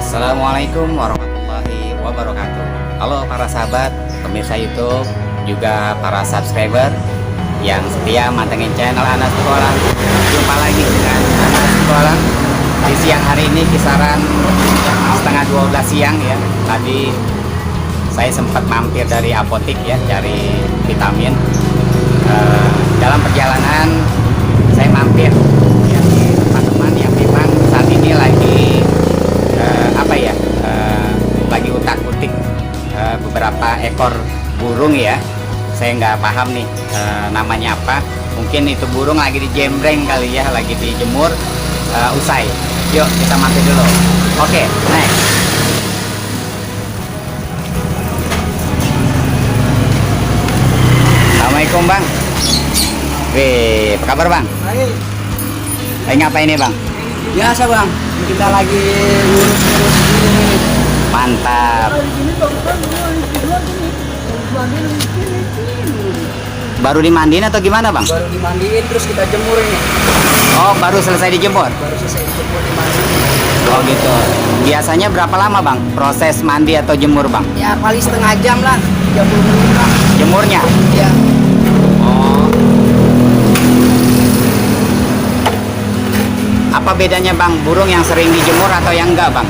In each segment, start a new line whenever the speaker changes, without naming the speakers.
Assalamualaikum warahmatullahi wabarakatuh. Halo para sahabat, pemirsa YouTube, juga para subscriber yang setia mantengin channel Anas Petualang. Jumpa lagi dengan Anas Petualang di siang hari ini kisaran setengah 12 siang ya. Tadi saya sempat mampir dari apotik ya, cari vitamin. Dalam perjalanan saya mampir ya, teman-teman yang memang saat ini lagi lagi utak-utik beberapa ekor burung ya. Saya nggak paham nih namanya apa. Mungkin itu burung lagi dijembreng kali ya, lagi dijemur usai. Yuk kita mampir dulu. Oke, next. Assalamualaikum Bang. Wih, apa kabar Bang?
Baik.
Lagi ngapain nih Bang?
Biasa Bang, kita lagi ngurus-ngurus ini.
Mantap. Baru dimandiin atau gimana Bang?
Baru dimandiin terus kita jemur ini.
Oh, baru selesai dijemur?
Baru selesai dijemur, dimandiin.
Oh gitu. Biasanya berapa lama Bang proses mandi atau jemur Bang?
Ya paling setengah jam lah, 30 menit lah.
Jemurnya?
Ya.
Oh. Apa bedanya Bang, burung yang sering dijemur atau yang enggak Bang?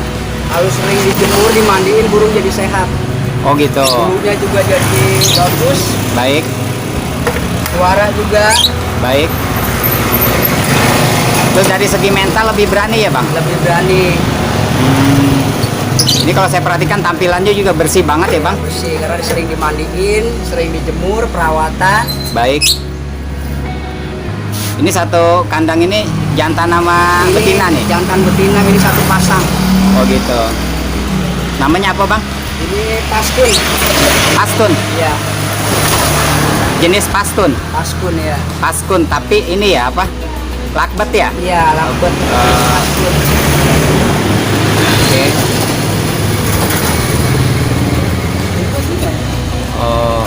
Kalau sering dijemur, dimandiin burung jadi sehat.
Oh gitu.
Bulunya juga jadi bagus.
Baik.
Suara juga
Baik. Terus dari segi mental lebih berani ya Bang?
lebih berani.
Ini kalau saya perhatikan tampilannya juga bersih banget ya Bang?
Bersih karena sering dimandiin, sering dijemur, perawatan.
Baik. Ini satu kandang ini jantan sama
Ini
betina nih?
jantan betina, ini satu pasang.
Oh gitu. Namanya apa Bang?
Ini pastun.
Pastun.
Ya,
Jenis pastun.
pastun ya.
Paskun, tapi ini ya apa? Lakbet ya?
Iya, lakbet. Pastun.
Oke. Oh,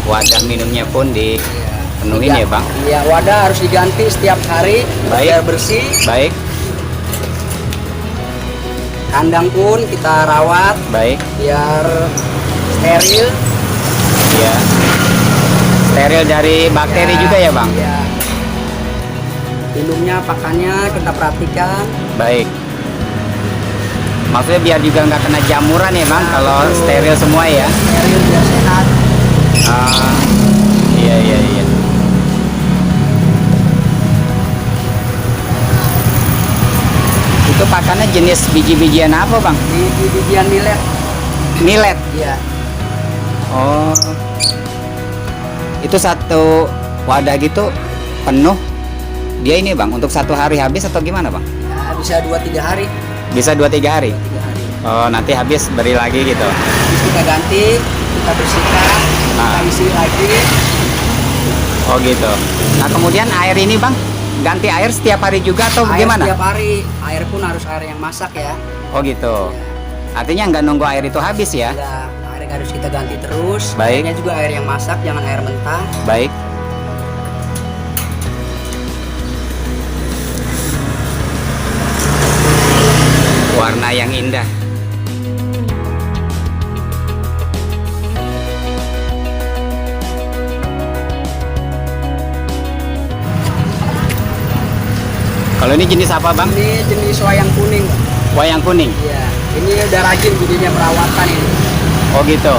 wadah minumnya pun dipenuhin ya Bang?
Iya, wadah harus diganti setiap hari
Baik.
biar bersih.
Baik,
Kandang pun kita rawat
baik.
biar steril.
Ya. Steril dari bakteri juga ya Bang?
Iya. Minumnya, pakannya kita perhatikan.
Baik. Maksudnya biar juga nggak kena jamuran ya Bang, kalau
betul.
steril semua ya?
Steril biar sehat.
Ah, iya iya iya. Itu pakannya jenis biji-bijian apa Bang?
Di bijian millet.
Millet.
Iya.
Oh. Itu satu wadah gitu penuh. Dia ini Bang, untuk satu hari habis atau gimana Bang?
Ya, bisa 2-3 hari.
Bisa 2-3 hari?
3 hari.
Oh, nanti habis beri lagi gitu.
Terus kita ganti, kita bersihkan, kita
Ah.
isi lagi.
Oh gitu. Nah kemudian air ini Bang, ganti air setiap hari juga atau
Air
gimana?
setiap hari. Air pun harus air yang masak ya.
Oh gitu. Artinya nggak nunggu air itu habis ya?
Ya, air harus kita ganti terus.
Baik.
Airnya juga air yang masak, jangan air mentah.
Baik. Warna yang indah. Kalau ini jenis apa Bang?
Ini jenis wayang kuning.
Wayang kuning.
Iya, ini udah rajin jadinya perawatan ini.
Oh gitu.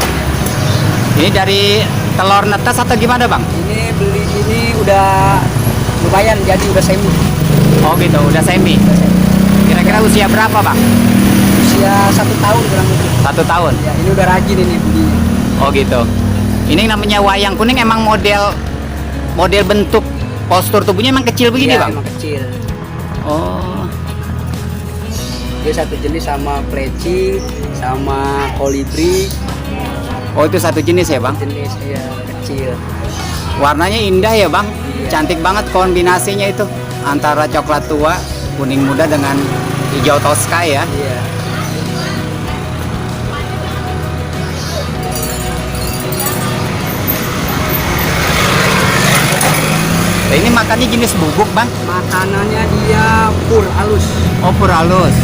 Ini dari telur netes atau gimana Bang?
Ini beli ini udah lumayan, jadi udah semi.
Oh gitu, udah semi. Kira-kira usia berapa Bang?
Usia 1 tahun kurang lebih.
1 tahun.
Ya, ini udah rajin ini belinya.
Oh gitu. Ini namanya wayang kuning, emang model bentuk postur tubuhnya emang kecil begini
Iya,
Bang?
emang kecil.
Oh.
Dia satu jenis sama pleci, sama kolibri.
Oh itu satu jenis ya Bang?
Jenis ya kecil.
Warnanya indah ya Bang?
Iya.
Cantik banget kombinasinya itu antara coklat tua, kuning muda dengan hijau toska ya.
Iya.
Nah, ini makannya jenis bubuk Bang?
Makanannya dia pur halus.
Oh pur halus.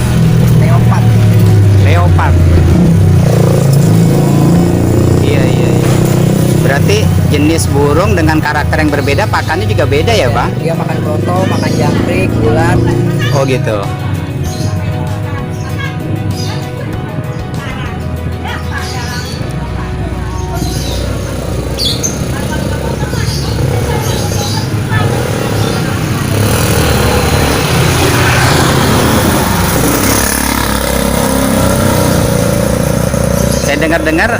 Leopat.
Leopard. Iya, iya, iya. Berarti jenis burung dengan karakter yang berbeda, pakannya juga beda ya, Bang?
Dia makan proto, makan jangkrik, bulat.
Oh gitu. Saya dengar-dengar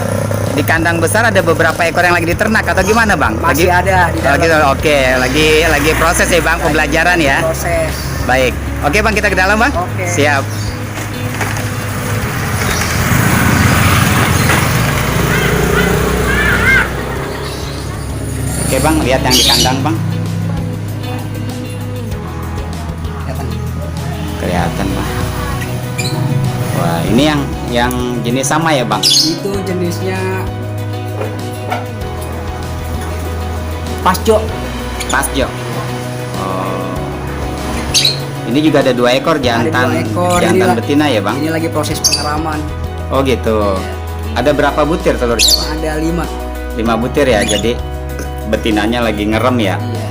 di kandang besar ada beberapa ekor yang lagi diternak atau gimana, Bang?
Masih ada di dalam.
Gitu. Oke, lagi proses ya, Bang, pembelajaran ya.
Proses.
Baik. Oke, Bang, kita ke dalam, Bang.
Oke.
Siap. Oke, Bang, lihat yang di kandang, Bang. Kelihatan, Bang. Wah, ini yang jenis sama ya, Bang?
Itu jenisnya Pasjo.
Pasjo. Oh. Ini juga ada 2 ekor jantan,
Ada 2 ekor.
jantan
Inilah-
betina ya, Bang?
Ini lagi proses pengeraman.
Oh gitu. Ada berapa butir telurnya, Bang?
Ada 5.
5 butir ya. Jadi betinanya lagi ngerem ya.
Iya.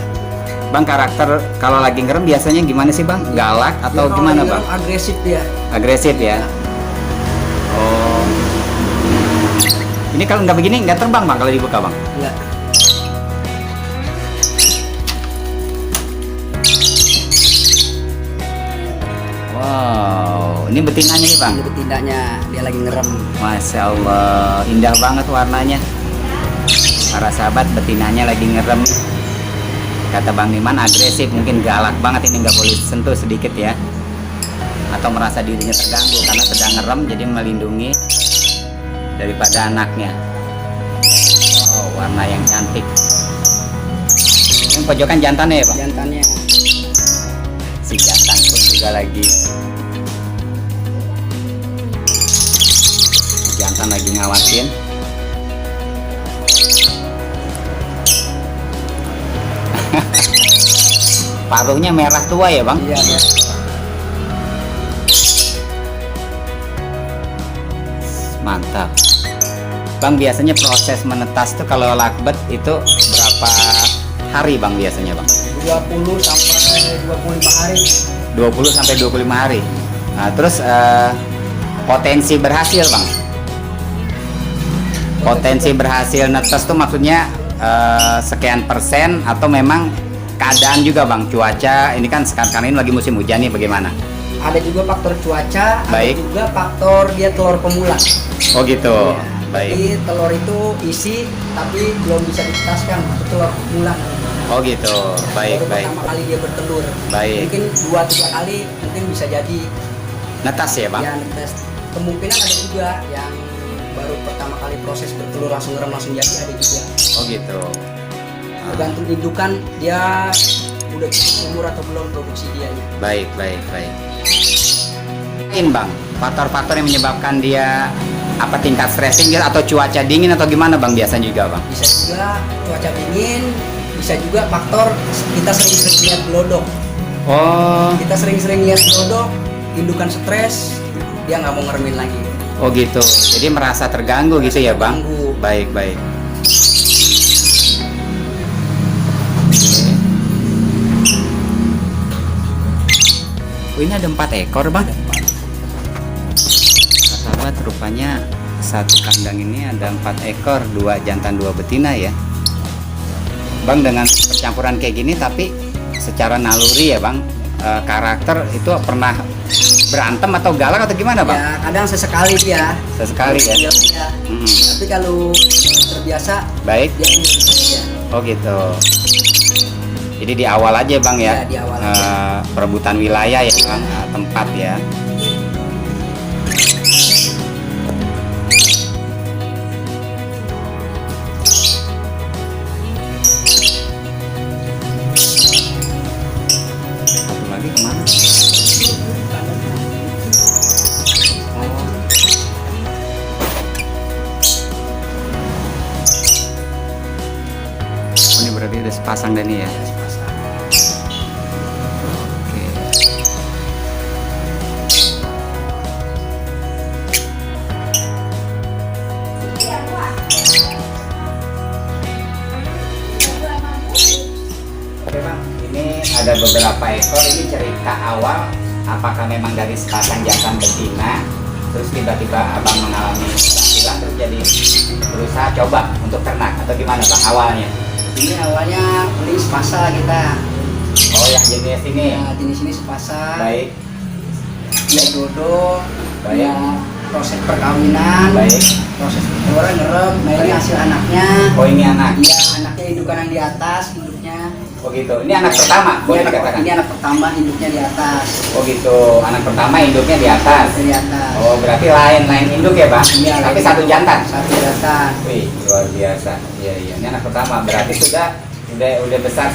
Bang, karakter kalau lagi ngerem biasanya gimana sih, Bang? Galak atau
Dia
gimana,
kalau
Bang?
agresif dia.
Agresif ya. Oh. Ini kalau nggak begini nggak terbang, Bang, kalau dibuka, Bang?
Iya.
Wow, ini betinanya nih, Bang.
Ini betinanya, dia lagi ngerem.
Masya Allah, indah banget warnanya. Para sahabat, betinanya lagi ngerem. Kata Bang Niman agresif, mungkin galak banget, ini nggak boleh sentuh sedikit ya. Atau merasa dirinya terganggu karena sedang ngerem, jadi melindungi daripada anaknya. Oh, warna yang cantik. Yang pojokan jantannya ya, Bang?
Jantannya.
Si jantan pun juga lagi. Jantan lagi ngawasin. Paruhnya merah tua ya, Bang?
Iya, ya.
Mantap. Bang, biasanya proses menetas tuh kalau lakbet itu berapa hari, Bang, biasanya, Bang?
20 sampai 25 hari.
20 sampai 25 hari. Nah, terus potensi berhasil, Bang. Potensi berhasil netes tuh maksudnya sekian persen atau memang keadaan juga, Bang? Cuaca ini kan sekarang ini lagi musim hujan nih, bagaimana?
Ada juga faktor cuaca,
Baik.
ada juga faktor dia telur pemula.
Oh gitu.
Iya.
Baik.
Jadi telur itu isi tapi belum bisa ditetaskan, itu telur pemula.
Oh gitu. Baik,
Baru
baik.
pertama kali dia bertelur.
Baik.
Mungkin 2-3 kali mungkin bisa jadi
Netas ya, Bang?
ya netes. Kemungkinan ada juga yang baru pertama kali proses bertelur langsung ngerem langsung jadi, ada juga.
Oh gitu.
Tergantung indukan dia udah cukup umur atau belum produksi dianya.
Baik, baik, baik. Mungkin, Bang, faktor-faktor yang menyebabkan dia apa tingkat stressing atau cuaca dingin atau gimana, Bang, biasanya juga, Bang?
Bisa juga cuaca dingin, bisa juga faktor kita sering-sering lihat gelodok.
Oh,
Kita sering-sering lihat gelodok, indukan stres, dia nggak mau ngeremin lagi.
oh gitu. Jadi merasa terganggu gitu ya, Bang?
Terganggu.
Baik, baik. Oh, ini ada 4 ekor, Bang. Sahabat, rupanya satu kandang ini ada 4 ekor, 2 jantan 2 betina ya, Bang. Dengan percampuran kayak gini tapi secara naluri ya, Bang, karakter itu pernah berantem atau galak atau gimana, Bang?
Ya kadang sesekali dia.
Sesekali ya.
Iya, iya.
Hmm.
Tapi kalau terbiasa
Baik.
dia ngurus aja.
Oh gitu. Jadi di awal aja, Bang ya,
Ya, di awal aja.
perebutan wilayah ya, Bang, tempat ya. Satu lagi kemana? Oh, ini berarti ada sepasang dan ini ya. Oke. beberapa ekor. Ini cerita awal, apakah memang dari sepasang jantan betina, terus tiba-tiba abang mengalami keberhasilan terus jadi berusaha coba untuk ternak atau gimana bang awalnya?
Ini awalnya beli sepasang kita.
Oh yang jenis ini.
Ya, jenis ini sepasang.
Baik.
Dia jodoh.
Baik.
Ya, proses perkawinan.
Baik.
Proses orang ngerem. Nah ini
Baik.
hasil anaknya.
Oh ini anak.
Iya anaknya indukan yang di atas induknya.
Oh gitu. Ini anak pertama boleh dikatakan.
Ini anak pertama induknya di atas.
Oh gitu. Anak pertama induknya di atas.
Di atas.
Oh berarti lain induk ya bang?
Iya,
Tapi
lain
satu
induk.
jantan.
Satu jantan.
Wih luar biasa. Iya iya. Ini anak pertama. Berarti udah besar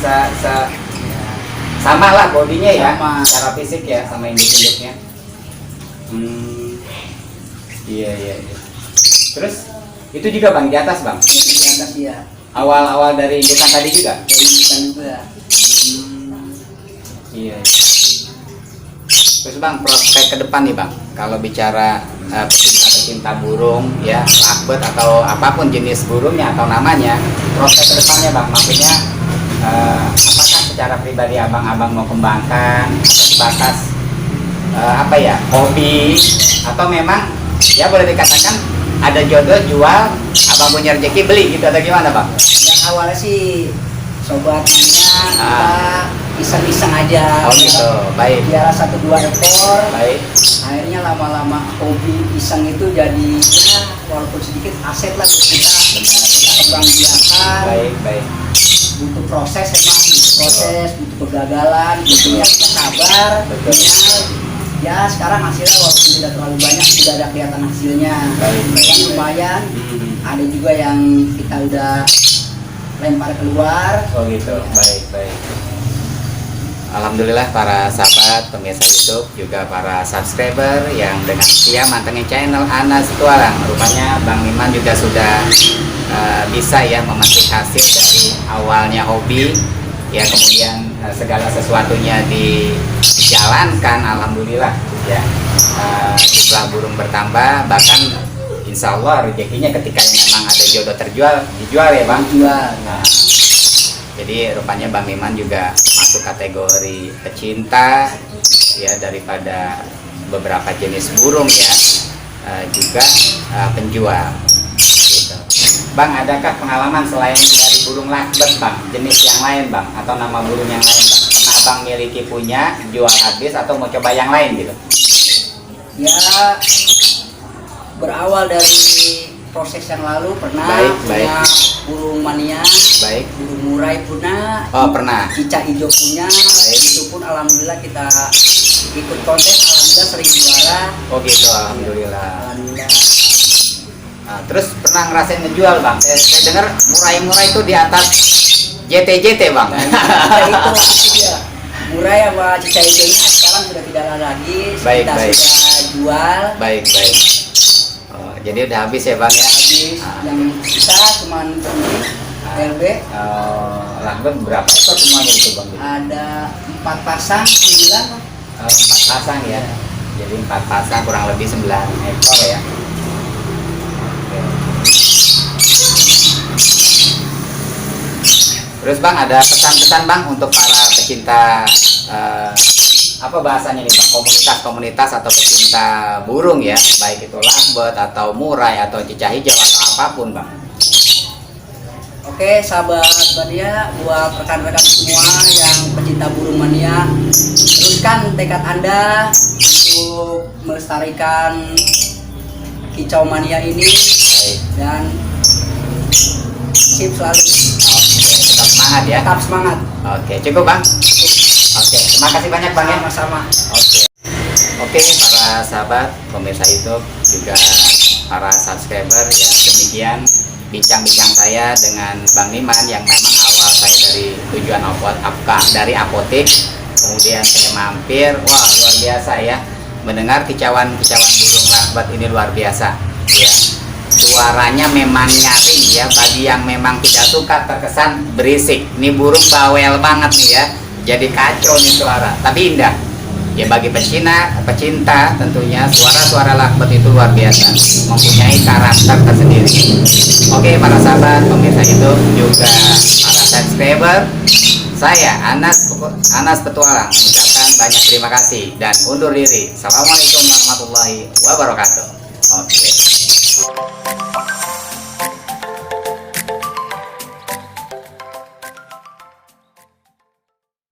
sama lah bodinya ya.
Sama.
Secara fisik ya sama induk-induknya. Iya iya. Terus itu juga bang di atas bang.
Di atas ya.
Awal dari indukan tadi juga.
Dari indukan juga.
Iya. Terus bang prospek ke depan nih bang. Kalau bicara pecinta burung ya, lovebird atau apapun jenis burungnya atau namanya, prospek ke depannya bang. Maksudnya apakah secara pribadi abang-abang mau kembangkan sebatas apa ya hobi atau memang ya boleh dikatakan ada jodoh jual abang punya rezeki beli gitu atau gimana bang?
Yang awalnya sih sobat nanya kita iseng-iseng aja.
Oh gitu, baik.
Biara 1-2 ekor.
Baik.
Akhirnya lama-lama hobi iseng itu jadi ya walaupun sedikit aset lah buat kita.
Benar.
Kita kembang biakan.
Baik, baik.
Butuh proses emang, butuh kegagalan, butuh yang kita sabar.
Betul.
Ya sekarang hasilnya walaupun tidak terlalu banyak sudah ada kelihatan hasilnya.
Baik, baik.
Kan lumayan. Ada juga yang kita udah lempar keluar.
Oh gitu, baik, baik. Alhamdulillah para sahabat pemirsa YouTube juga para subscriber yang dengan setia mantengin channel Anas Petualang. Rupanya Bang Miman juga sudah bisa ya memetik hasil dari awalnya hobi ya, kemudian segala sesuatunya dijalankan. Alhamdulillah ya, jumlah burung bertambah, bahkan insya Allah rezekinya ketika memang ada jodoh dijual ya Bang.
Jual.
Nah, jadi rupanya Bang Miman juga masuk kategori pecinta ya daripada beberapa jenis burung ya, juga penjual gitu. Bang, adakah pengalaman selain dari burung lovebird Bang, jenis yang lain Bang, atau nama burung yang lain Bang, pernah Bang miliki punya, jual habis atau mau coba yang lain gitu?
Ya berawal dari proses yang lalu pernah punya burung mania, burung murai punya,
oh pernah,
cicak hijau punya, itu pun alhamdulillah kita ikut kontes, alhamdulillah sering juara.
Oh gitu, alhamdulillah.
Alhamdulillah.
Nah, terus pernah ngerasain ngejual Bang? Saya dengar murai-murai itu di atas JT Bang.
Nah, itu dia. Murai sama cicak hijaunya sekarang sudah tidak ada lagi, kita sudah jual.
Baik. Jadi udah habis ya Bang ya?
Habis. Yang kita cuma pemilik LB.
Lovebird berapa ekor semuanya itu Bang?
Ada 4 pasang, 9.
4 pasang ya. Jadi 4 pasang kurang lebih 9 ekor ya. Terus Bang, ada pesan-pesan Bang untuk para pecinta apa bahasanya nih Bang, komunitas atau pecinta burung ya, baik itu lovebird atau murai atau cicak hijau atau apapun Bang.
Oke sahabat mania, buat rekan-rekan semua yang pecinta burung mania, teruskan tekad Anda untuk melestarikan kicau mania ini.
Baik.
Dan sip selalu.
Tetap semangat ya.
Tetap semangat.
Oke, cukup Bang. Oke, terima kasih banyak Bang ya.
Sama-sama.
Oke, para sahabat pemirsa YouTube juga para subscriber ya, demikian bincang-bincang saya dengan Bang Miman yang memang awal saya dari tujuan dari apotek, kemudian saya mampir, wah luar biasa ya, mendengar kicauan burung lovebird ini luar biasa ya. Suaranya memang nyaring ya, bagi yang memang tidak suka terkesan berisik. Ini burung bawel banget nih ya, jadi kacau nih suara, tapi indah ya bagi pecinta tentunya. Suara lovebird itu luar biasa, mempunyai karakter tersendiri. Oke para sahabat pemirsa itu juga para subscriber Saya Anas Petualang mengucapkan banyak terima kasih dan undur diri. Assalamualaikum warahmatullahi wabarakatuh. Oke.